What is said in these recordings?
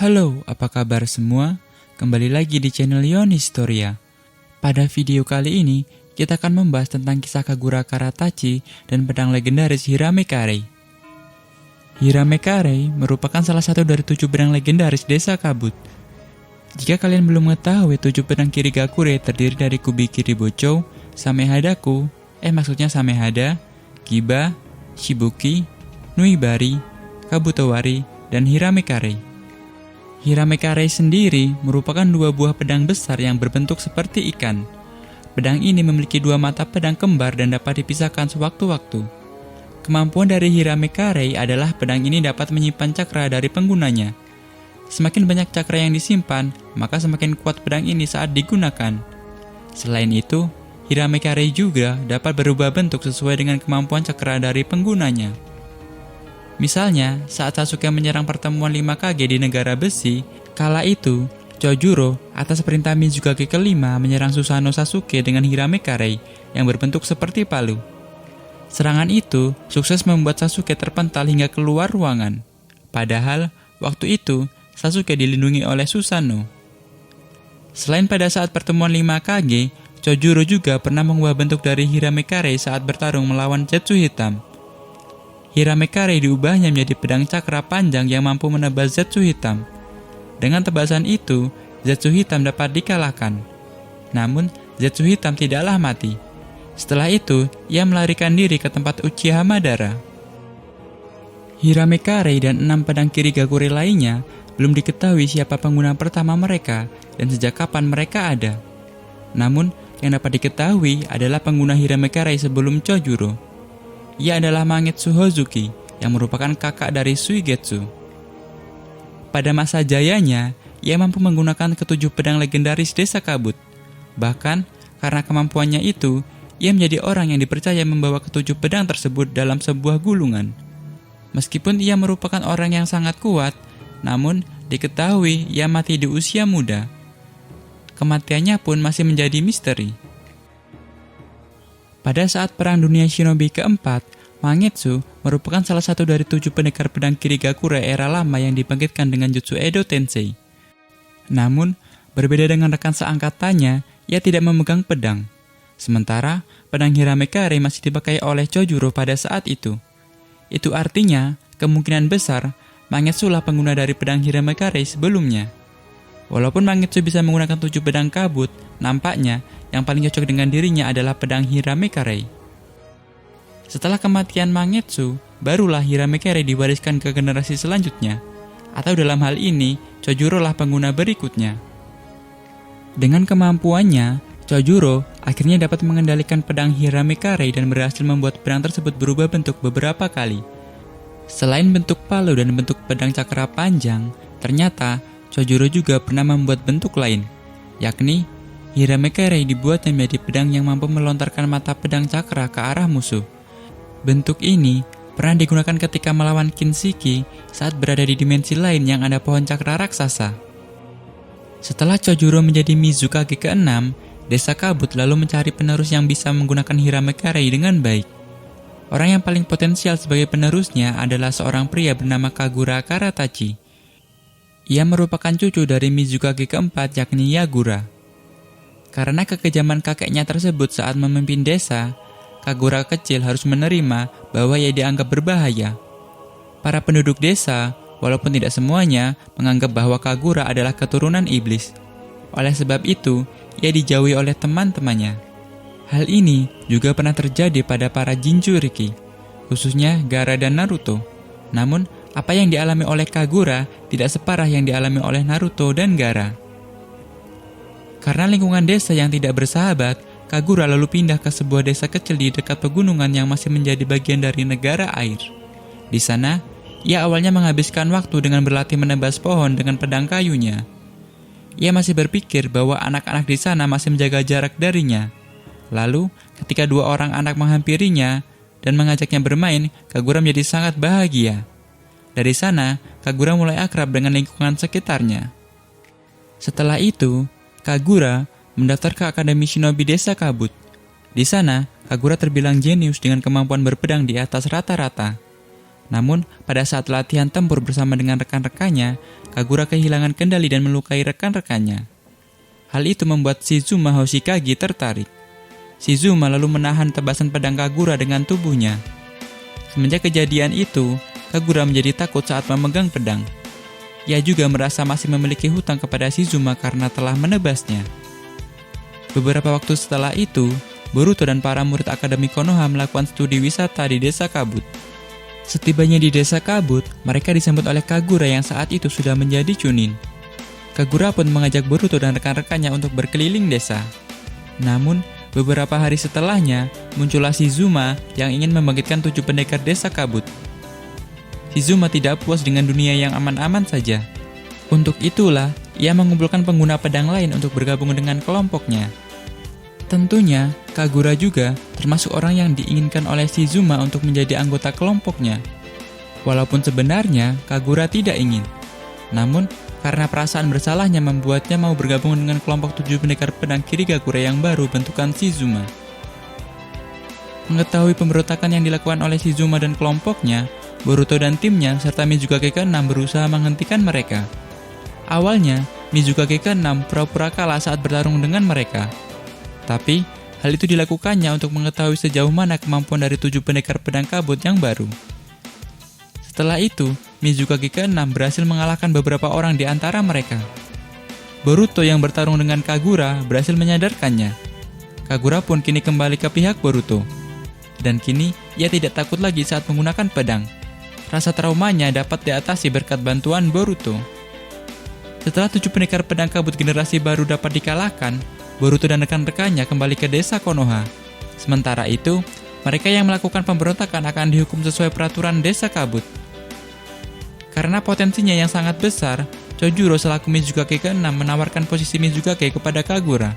Halo, apa kabar semua? Kembali lagi di channel Yon Historia. Pada video kali ini, kita akan membahas tentang kisah Kagura Karatachi dan pedang legendaris Hirame Karei. Hirame Karei merupakan salah satu dari 7 pedang legendaris Desa Kabut. Jika kalian belum mengetahui, 7 pedang Kirigakure terdiri dari Kubi Kiribocho, Samehadaku, Samehada, Kiba, Shibuki, Nuibari, Kabutowari, dan Hirame Karei. Hirame Karei sendiri merupakan 2 buah pedang besar yang berbentuk seperti ikan. Pedang ini memiliki 2 mata pedang kembar dan dapat dipisahkan sewaktu-waktu. Kemampuan dari Hirame Karei adalah pedang ini dapat menyimpan cakra dari penggunanya. Semakin banyak cakra yang disimpan, maka semakin kuat pedang ini saat digunakan. Selain itu, Hirame Karei juga dapat berubah bentuk sesuai dengan kemampuan cakra dari penggunanya. Misalnya, saat Sasuke menyerang pertemuan 5 Kage di negara besi, kala itu, Chojuro atas perintah Mizukage kelima menyerang Susanoo Sasuke dengan Hirame Karei yang berbentuk seperti palu. Serangan itu sukses membuat Sasuke terpental hingga keluar ruangan. Padahal, waktu itu, Sasuke dilindungi oleh Susanoo. Selain pada saat pertemuan 5 Kage, Chojuro juga pernah mengubah bentuk dari Hirame Karei saat bertarung melawan Zetsu Hitam. Hirame Karei diubahnya menjadi pedang cakra panjang yang mampu menebas Zetsu Hitam. Dengan tebasan itu, Zetsu Hitam dapat dikalahkan. Namun, Zetsu Hitam tidaklah mati. Setelah itu, ia melarikan diri ke tempat Uchiha Madara. Hirame Karei dan 6 pedang Kirigakure lainnya belum diketahui siapa pengguna pertama mereka dan sejak kapan mereka ada. Namun, yang dapat diketahui adalah pengguna Hirame Karei sebelum Chojuro. Ia adalah Mangetsu Hozuki yang merupakan kakak dari Suigetsu. Pada masa jayanya, ia mampu menggunakan ke-7 pedang legendaris Desa Kabut. Bahkan, karena kemampuannya itu, ia menjadi orang yang dipercaya membawa ke-7 pedang tersebut dalam sebuah gulungan. Meskipun ia merupakan orang yang sangat kuat, namun diketahui ia mati di usia muda. Kematiannya pun masih menjadi misteri. Pada saat Perang Dunia Shinobi keempat, Mangetsu merupakan salah satu dari 7 pendekar pedang Kirigakure era lama yang dibangkitkan dengan jutsu Edo Tensei. Namun, berbeda dengan rekan seangkatannya, ia tidak memegang pedang. Sementara, pedang Hirame Karei masih dipakai oleh Chojuro pada saat itu. Itu artinya, kemungkinan besar, Mangetsu lah pengguna dari pedang Hirame Karei sebelumnya. Walaupun Mangetsu bisa menggunakan 7 pedang kabut, nampaknya yang paling cocok dengan dirinya adalah pedang Hirame Karei. Setelah kematian Mangetsu, barulah Hirame Karei diwariskan ke generasi selanjutnya. Atau dalam hal ini, Chojuro lah pengguna berikutnya. Dengan kemampuannya, Chojuro akhirnya dapat mengendalikan pedang Hirame Karei dan berhasil membuat pedang tersebut berubah bentuk beberapa kali. Selain bentuk palu dan bentuk pedang cakra panjang, ternyata Chojuro juga pernah membuat bentuk lain, yakni Hirame Karei dibuatnya menjadi pedang yang mampu melontarkan mata pedang cakra ke arah musuh. Bentuk ini pernah digunakan ketika melawan Kinshiki saat berada di dimensi lain yang ada pohon cakra raksasa. Setelah Chojuro menjadi Mizukage ke-6, Desa Kabut lalu mencari penerus yang bisa menggunakan Hirame Karei dengan baik. Orang yang paling potensial sebagai penerusnya adalah seorang pria bernama Kagura Karatachi. Ia merupakan cucu dari Mizukage keempat yakni Yagura. Karena kekejaman kakeknya tersebut saat memimpin desa, Kagura kecil harus menerima bahwa ia dianggap berbahaya. Para penduduk desa, walaupun tidak semuanya, menganggap bahwa Kagura adalah keturunan iblis. Oleh sebab itu, ia dijauhi oleh teman-temannya. Hal ini juga pernah terjadi pada para Jinchuriki, khususnya Gaara dan Naruto. Namun, apa yang dialami oleh Kagura tidak separah yang dialami oleh Naruto dan Gaara. Karena lingkungan desa yang tidak bersahabat, Kagura lalu pindah ke sebuah desa kecil di dekat pegunungan yang masih menjadi bagian dari negara air. Di sana, ia awalnya menghabiskan waktu dengan berlatih menebas pohon dengan pedang kayunya. Ia masih berpikir bahwa anak-anak di sana masih menjaga jarak darinya. Lalu, ketika 2 orang anak menghampirinya dan mengajaknya bermain, Kagura menjadi sangat bahagia. Dari sana, Kagura mulai akrab dengan lingkungan sekitarnya. Setelah itu, Kagura mendaftar ke Akademi Shinobi Desa Kabut. Di sana, Kagura terbilang jenius dengan kemampuan berpedang di atas rata-rata. Namun, pada saat latihan tempur bersama dengan rekan-rekannya, Kagura kehilangan kendali dan melukai rekan-rekannya. Hal itu membuat Shizuma Hoshikage tertarik. Shizuma lalu menahan tebasan pedang Kagura dengan tubuhnya. Semenjak kejadian itu, Kagura menjadi takut saat memegang pedang. Ia juga merasa masih memiliki hutang kepada Shizuma karena telah menebasnya. Beberapa waktu setelah itu, Boruto dan para murid Akademi Konoha melakukan studi wisata di Desa Kabut. Setibanya di Desa Kabut, mereka disambut oleh Kagura yang saat itu sudah menjadi Chunin. Kagura pun mengajak Boruto dan rekan-rekannya untuk berkeliling desa. Namun, beberapa hari setelahnya, muncullah Shizuma yang ingin membangkitkan 7 pendekar Desa Kabut. Shizuma tidak puas dengan dunia yang aman-aman saja. Untuk itulah, ia mengumpulkan pengguna pedang lain untuk bergabung dengan kelompoknya. Tentunya, Kagura juga termasuk orang yang diinginkan oleh Shizuma untuk menjadi anggota kelompoknya. Walaupun sebenarnya Kagura tidak ingin. Namun, karena perasaan bersalahnya membuatnya mau bergabung dengan kelompok 7 pendekar pedang Kirigakure yang baru bentukan Shizuma. Mengetahui pemberontakan yang dilakukan oleh Shizuma dan kelompoknya, Boruto dan timnya serta Mizukage ke-6 berusaha menghentikan mereka. Awalnya, Mizukage ke-6 pura-pura kalah saat bertarung dengan mereka. Tapi, hal itu dilakukannya untuk mengetahui sejauh mana kemampuan dari 7 pendekar pedang kabut yang baru. Setelah itu, Mizukage ke-6 berhasil mengalahkan beberapa orang di antara mereka. Boruto yang bertarung dengan Kagura berhasil menyadarkannya. Kagura pun kini kembali ke pihak Boruto. Dan kini, ia tidak takut lagi saat menggunakan pedang. Rasa traumanya dapat diatasi berkat bantuan Boruto. Setelah 7 pendekar pedang kabut generasi baru dapat dikalahkan, Boruto dan rekan-rekannya kembali ke desa Konoha. Sementara itu, mereka yang melakukan pemberontakan akan dihukum sesuai peraturan desa kabut. Karena potensinya yang sangat besar, Chojuro selaku Mizukage ke-6 menawarkan posisi Mizukage kepada Kagura.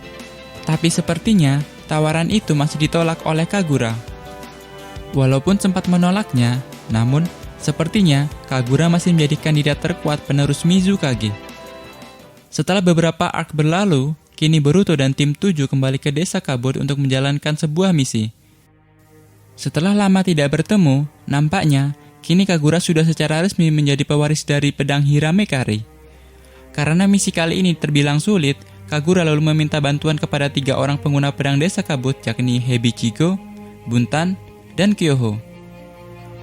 Tapi sepertinya, tawaran itu masih ditolak oleh Kagura. Walaupun sempat menolaknya, namun sepertinya Kagura masih menjadi kandidat terkuat penerus Mizukage. Setelah beberapa arc berlalu, kini Boruto dan tim 7 kembali ke desa kabut untuk menjalankan sebuah misi. Setelah lama tidak bertemu, nampaknya kini Kagura sudah secara resmi menjadi pewaris dari pedang Hiramekari. Karena misi kali ini terbilang sulit, Kagura lalu meminta bantuan kepada 3 orang pengguna pedang desa kabut, yakni Hebichigo, Buntan, dan Kyoho.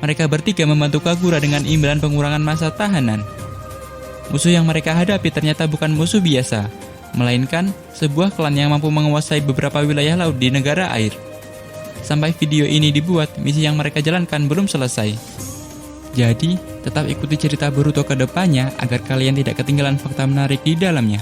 Mereka bertiga membantu Kagura dengan imbalan pengurangan masa tahanan. Musuh yang mereka hadapi ternyata bukan musuh biasa, melainkan sebuah klan yang mampu menguasai beberapa wilayah laut di negara air. Sampai video ini dibuat, misi yang mereka jalankan belum selesai. Jadi, tetap ikuti cerita Boruto ke depannya agar kalian tidak ketinggalan fakta menarik di dalamnya.